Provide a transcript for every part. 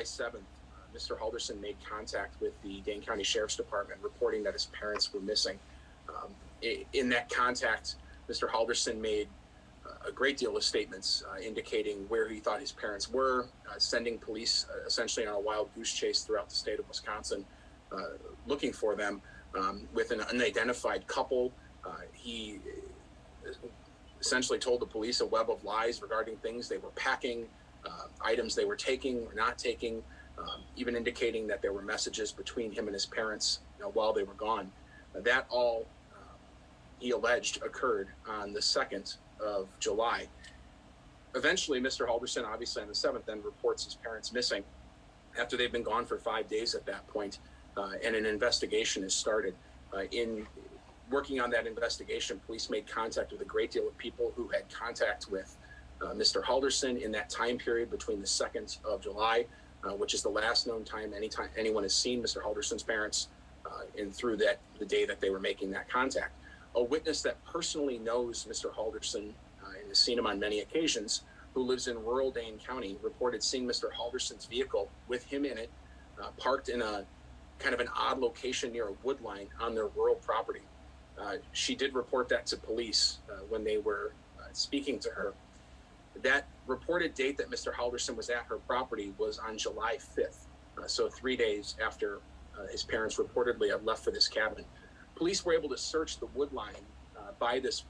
July 7th, Mr. Halderson made contact with the Dane County Sheriff's Department reporting that his parents were missing. In that contact, Mr. Halderson made a great deal of statements indicating where he thought his parents were, sending police essentially on a wild goose chase throughout the state of Wisconsin, looking for them with an unidentified couple. He essentially told the police a web of lies regarding things they were packing, items they were taking or not taking, even indicating that there were messages between him and his parents while they were gone. That all, he alleged, occurred on the 2nd of July. Eventually, Mr. Halderson, obviously on the 7th, then reports his parents missing after they've been gone for 5 days at that point, and an investigation is started. In working on that investigation, police made contact with a great deal of people who had contact with Mr. Halderson in that time period between the 2nd of July, which is the last known time anyone has seen Mr. Halderson's parents, and through the day that they were making that contact. A witness that personally knows Mr. Halderson and has seen him on many occasions, who lives in rural Dane County, reported seeing Mr. Halderson's vehicle with him in it, parked in a kind of an odd location near a wood line on their rural property. She did report that to police when they were speaking to her. That reported date that Mr. Halderson was at her property was on July 5th, so 3 days after his parents reportedly had left for this cabin. Police were able to search the wood line by this,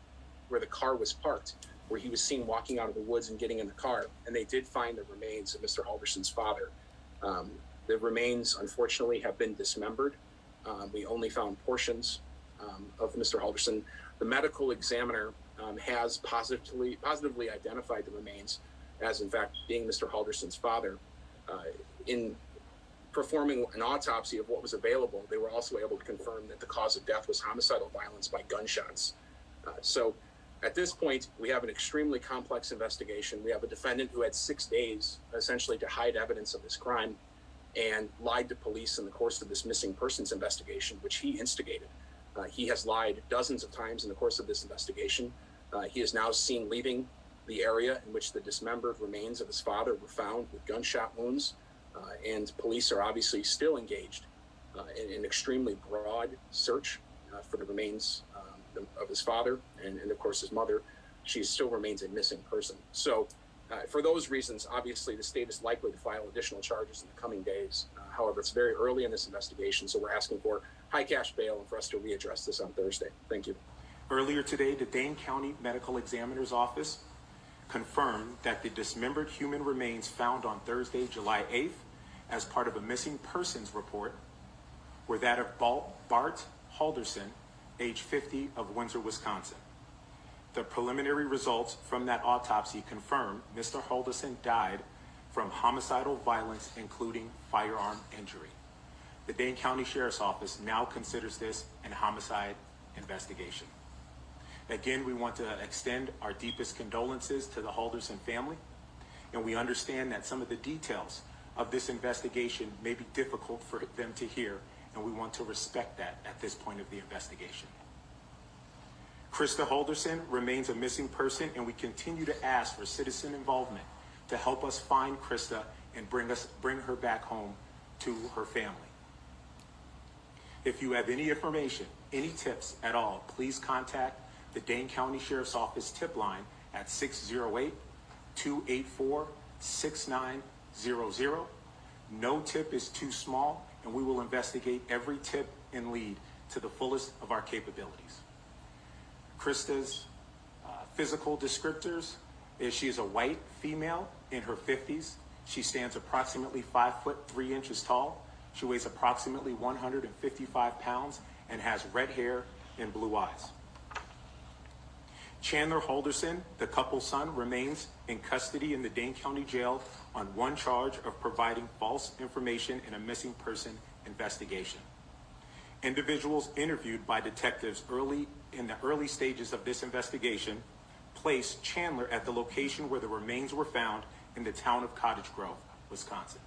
where the car was parked, where he was seen walking out of the woods and getting in the car, and they did find the remains of Mr. Halderson's father. The remains, unfortunately, have been dismembered. We only found portions of Mr. Halderson. The medical examiner has positively identified the remains as, in fact, being Mr. Halderson's father. In performing an autopsy of what was available, they were also able to confirm that the cause of death was homicidal violence by gunshots. So at this point, we have an extremely complex investigation. We have a defendant who had 6 days essentially to hide evidence of this crime and lied to police in the course of this missing persons investigation, which he instigated. He has lied dozens of times in the course of this investigation. He is now seen leaving the area in which the dismembered remains of his father were found with gunshot wounds. And police are obviously still engaged in an extremely broad search for the remains of his father and of course his mother. She still remains a missing person. So for those reasons, obviously the state is likely to file additional charges in the coming days. However, it's very early in this investigation, so we're asking for high cash bail and for us to readdress this on Thursday. Thank you. Earlier today, the Dane County Medical Examiner's office confirmed that the dismembered human remains found on Thursday, July 8th, as part of a missing persons report, were that of Bart Halderson, age 50, of Windsor, Wisconsin. The preliminary results from that autopsy confirmed Mr. Halderson died from homicidal violence, including firearm injury. The Dane County Sheriff's Office now considers this an homicide investigation. Again, we want to extend our deepest condolences to the Halderson family, and we understand that some of the details of this investigation may be difficult for them to hear, and we want to respect that at this point of the investigation. Krista Halderson remains a missing person, and we continue to ask for citizen involvement to help us find Krista and bring her back home to her family. If you have any information, any tips at all, please contact the Dane County Sheriff's Office tip line at 608-284-6900. No tip is too small, and we will investigate every tip and lead to the fullest of our capabilities. Krista's physical descriptors is she is a white female in her 50s. She stands approximately 5'3" tall. She weighs approximately 155 pounds and has red hair and blue eyes. Chandler Halderson, the couple's son, remains in custody in the Dane County Jail on one charge of providing false information in a missing person investigation. Individuals interviewed by detectives in the early stages of this investigation placed Chandler at the location where the remains were found in the town of Cottage Grove, Wisconsin.